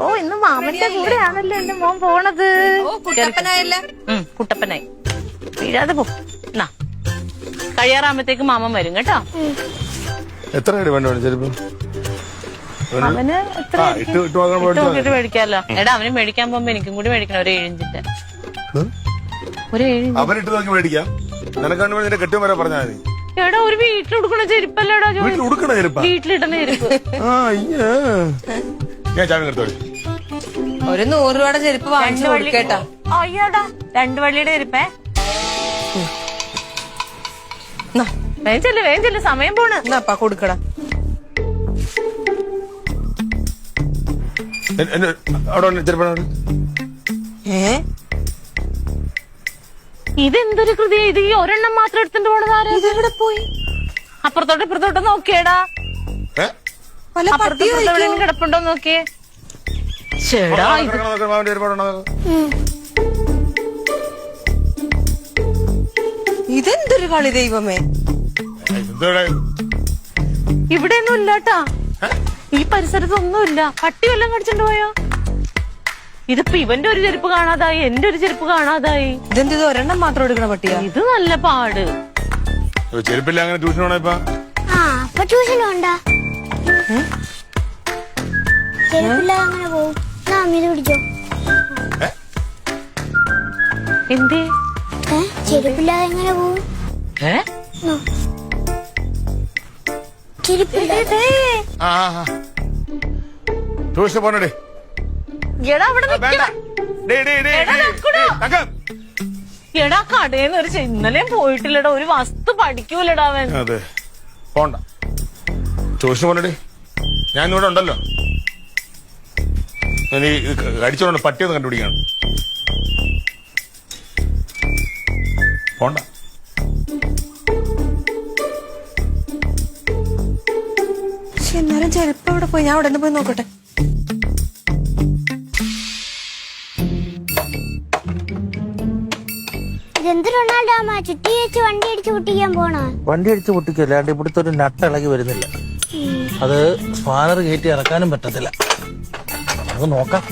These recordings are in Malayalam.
ഓ ഇന്ന് മാമന്റെ കൂടെയാണല്ലോ എന്റെ മോൻ പോണത്. കുട്ടപ്പനായല്ലേ? കുട്ടപ്പനായി. വീഴാതെ പോ. കഴിയാറാകുമ്പത്തേക്ക് മാമൻ വരും കേട്ടോ. എത്ര ചെരുപ്പ് അവന് എത്ര നോക്കിട്ട് മേടിക്കാമല്ലോ. എടാ അവന് മേടിക്കാൻ പോകുമ്പോ എനിക്കും കൂടി മേടിക്കണം ഒരു 7 ഇഞ്ചിന്റെ. ഒരു 7 ഇഞ്ച് അവനിട്ട് നോക്കി മേടിക്കാം. നിനക്ക് കെട്ടും വരെ പറഞ്ഞാൽ മതി. എടാ ഒരു വീട്ടിലുടുക്കണ ചെരുപ്പല്ലേടാ. വീട്ടിലിടുന്ന ചെരുപ്പ്. ഞാൻ ചാവി എടുത്തോളി. ഒരു 100 രൂപയുടെ ചെരുപ്പ് വാങ്ങിച്ചു കൊടുക്കേട്ടാ. അയ്യാടാ 2 വള്ളിയുടെ ചെരുപ്പേ. വേഞ്ചല്ലേ സമയം പോണ്. എന്നാ കൊടുക്കടാ. ഇതെന്തൊരു കൃതി. ഇത് ഈ ഒരെണ്ണം മാത്രം എടുത്തിട്ട് പോണതാരെ? ഇതെവിടെ പോയി? അപ്പുറത്തോട്ട് ഇപ്പുറത്തോട്ട് നോക്കിയേടാ. കിടപ്പുണ്ടോ നോക്കിയേ. ചേടാ ഇതെന്തൊരു കളി ദൈവമേ. ഇവിടെ ഒന്നും ഇല്ലാട്ടാ. ഈ പരിസരത്തൊന്നുമില്ല. പട്ടി വല്ലതും കടിച്ചോണ്ട് പോയോ? ഇതിപ്പോ ഇവന്റെ ഒരു ചെരുപ്പ് കാണാതായി, എന്റെ ഒരു ചെരുപ്പ് കാണാതായി. ഇതെന്ത് ഒരെണ്ണം മാത്രം എടുക്കണ പട്ടിയാ? ഇത് നല്ല പാട്. ചെരുപ്പില്ല അങ്ങനെ ട്യൂഷൻ പോണ ഇപ്പൊ? ട്യൂഷൻ ഉണ്ടാ ചെരുപ്പില്ലാതെ അങ്ങനെ പോവും. ഇത് പിടിച്ചോ. എന്തേ ചെരുപ്പില്ലാതെ എങ്ങനെ പോവും? ട്യൂഷൻ പോണേ. എടാ കടേന്ന് ഒരു ഇന്നലെയും പോയിട്ടില്ലടാ. ഒരു വസ്തു പഠിക്കൂലടാ അവൻ. അതെ പോണ്ട. ട്യൂഷൻ പോണേ. ഞാൻ ഇവിടെ ഉണ്ടല്ലോ. ഈ അടിച്ചോണ്ട് പട്ടിയൊന്നും കണ്ടുപിടിക്കാണ്. പോണ്ട. എന്നാലും ചെരുപ്പ് ഇവിടെ പോയി. ഞാൻ ഉടനെ പോയി നോക്കട്ടെ. ചുറ്റി വെച്ച് വണ്ടി അടിച്ച് പൊട്ടിക്കാൻ പോണോ? വണ്ടി അടിച്ച് പൊട്ടിക്കല്ലാണ്ട് ഇവിടുത്തെ ഒരു നട്ട് ഇളകി വരുന്നില്ല. അത് സ്പാനർ കയറ്റി ഇറക്കാനും പറ്റത്തില്ല. നമുക്ക് നോക്കാം.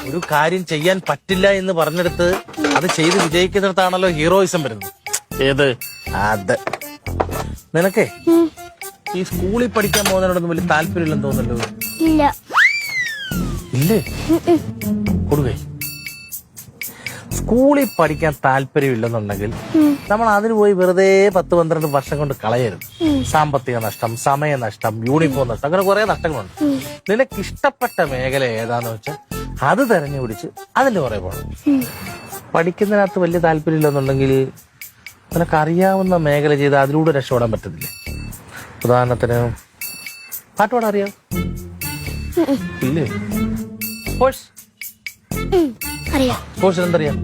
ഒരു കാര്യം ചെയ്യാൻ പറ്റില്ല എന്ന് പറഞ്ഞെടുത്ത് അത് ചെയ്ത് വിജയിക്കുന്നിടത്താണല്ലോ ഹീറോയിസം വരുന്നത്. ഏത് അത് നിനക്കേ ഈ സ്കൂളിൽ പഠിക്കാൻ പോകുന്നതിനോടൊന്നും വലിയ താല്പര്യമില്ലെന്ന് തോന്നുന്നല്ലോ. ഇല്ല. ഇല്ലേ? കൊടുവേ. സ്കൂളിൽ പഠിക്കാൻ താല്പര്യമില്ലെന്നുണ്ടെങ്കിൽ നമ്മൾ അതിന് പോയി വെറുതെ 10-12 വർഷം കൊണ്ട് കളയരുത്. സാമ്പത്തിക നഷ്ടം, സമയനഷ്ടം, യൂണിഫോം നഷ്ടം, അങ്ങനെ കുറെ നഷ്ടങ്ങളുണ്ട്. നിനക്ക് ഇഷ്ടപ്പെട്ട മേഖല ഏതാന്ന് വെച്ചാൽ അത് തെരഞ്ഞുപിടിച്ച് അതിന്റെ പുറകെ പോകണം. പഠിക്കുന്നതിനകത്ത് വലിയ താല്പര്യമില്ലെന്നുണ്ടെങ്കിൽ നിനക്ക് അറിയാവുന്ന മേഖല ചെയ്ത് അതിലൂടെ രക്ഷപ്പെടാൻ പറ്റത്തില്ലേ? ഉദാഹരണത്തിന് പാട്ട് പാടാൻ അറിയാം? ഇല്ലേ? സ്പോർട്സ് സ്പോർട്സിൽ എന്തറിയാം?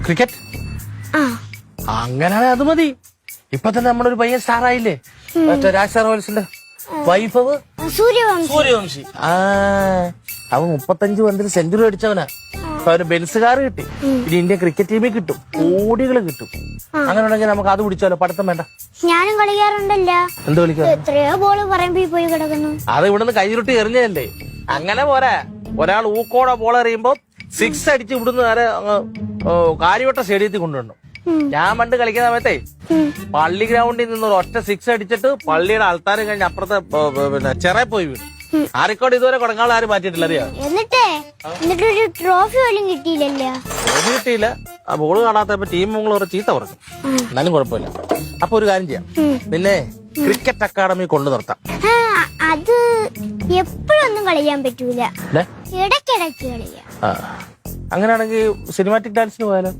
ക്രിക്കറ്റ്. അങ്ങനെയാണെ അത് മതി. ഇപ്പൊ തന്നെ നമ്മുടെ ഒരു പയ്യൻ സ്റ്റാർ ആയില്ലേ, മറ്റേ രാജ് റോയൽസിന്റെ വൈഭവ് സൂര്യവംശി. അവൻ 35 പന്തിൽ സെഞ്ചുറി അടിച്ചവനാ. അവന് ബെൻസ് കാർ കിട്ടി. ഇനി ഇന്ത്യൻ ക്രിക്കറ്റ് ടീമിൽ കിട്ടും, കോടികൾ കിട്ടും. അങ്ങനെ ഉണ്ടെങ്കിൽ നമുക്ക് അത് പിടിച്ചാലോ? പഠിത്തം വേണ്ട. ഞാനും കളിക്കാറുണ്ടല്ലോ. എന്ത് കളിക്കാറ്? എത്രയോ ബോള് പറമ്പിൽ പോയി കിടക്കുന്നു. അത് ഇവിടുന്ന് കൈരുട്ടി എറിഞ്ഞല്ലേ. അങ്ങനെ പോരാ. ഒരാൾ ഊക്കോടെ ബോൾ എറിയുമ്പോ 6 അടിച്ച് ഇവിടുന്ന് നേരെ കാര്യവട്ട സ്റ്റേഡിയത്തിൽ കൊണ്ടുവരണം. ഞാൻ പണ്ട് കളിക്കുന്ന സമയത്തേ പള്ളി ഗ്രൗണ്ടിൽ നിന്ന് ഒറ്റ 6 അടിച്ചിട്ട് പള്ളിയുടെ ആൾക്കാരും കഴിഞ്ഞ് അപ്പുറത്തെ പിന്നെ ചെറ പോയി വീണു. ആ റെക്കോർഡ് ഇതുവരെ കൊടുക്കാനുള്ള ആരും മാറ്റിയിട്ടില്ല. അറിയാം. എന്നിട്ടൊരു ട്രോഫി പോലും കിട്ടിയില്ലല്ലോ. ട്രോഫി കിട്ടിയില്ല. ആ ബോള് കാണാത്തപ്പോ ടീം മുങ്ങളോട് ചീത്ത പറഞ്ഞു. എന്നാലും കുഴപ്പമില്ല. അപ്പൊ ഒരു കാര്യം ചെയ്യാം, പിന്നെ ക്രിക്കറ്റ് അക്കാദമി കൊണ്ടു നിർത്താം. അത് എപ്പോഴൊന്നും കളിക്കാൻ പറ്റൂല, ഇടയ്ക്കിടയ്ക്ക് കളിക്കാം. അങ്ങനെയാണെങ്കിൽ സിനിമാറ്റിക് ഡാൻസിന് പോയാലോ?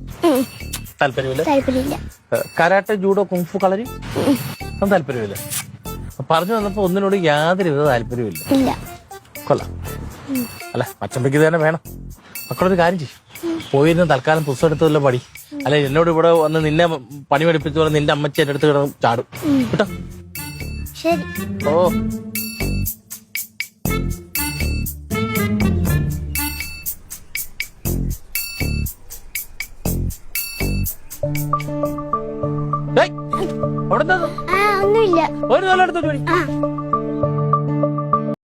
താല്പര്യമില്ല. കരാട്ടെ, ജൂഡോ, കുങ്ഫു, കളരി ഒന്നും താല്പര്യമില്ല. പറഞ്ഞു വന്നപ്പോ ഒന്നിനോട് യാതൊരുവിധ താല്പര്യമില്ല. കൊള്ളാം. അല്ല മച്ചമ്പയ്ക്ക് തന്നെ വേണം. മക്കളൊരു കാര്യം ചെയ്യും, പോയിരുന്ന തൽക്കാലം പുസ്തകം എടുത്തതല്ലോ പടി. അല്ല എന്നോട് ഇവിടെ വന്ന് നിന്നെ പണി പഠിപ്പിച്ചു പോലെ നിന്റെ അമ്മച്ചി എന്റെ അടുത്ത് കിടന്ന് ചാടും കേട്ടോ. ഓ ഒന്നുമില്ല. ഒരു നല്ല എടുത്തു.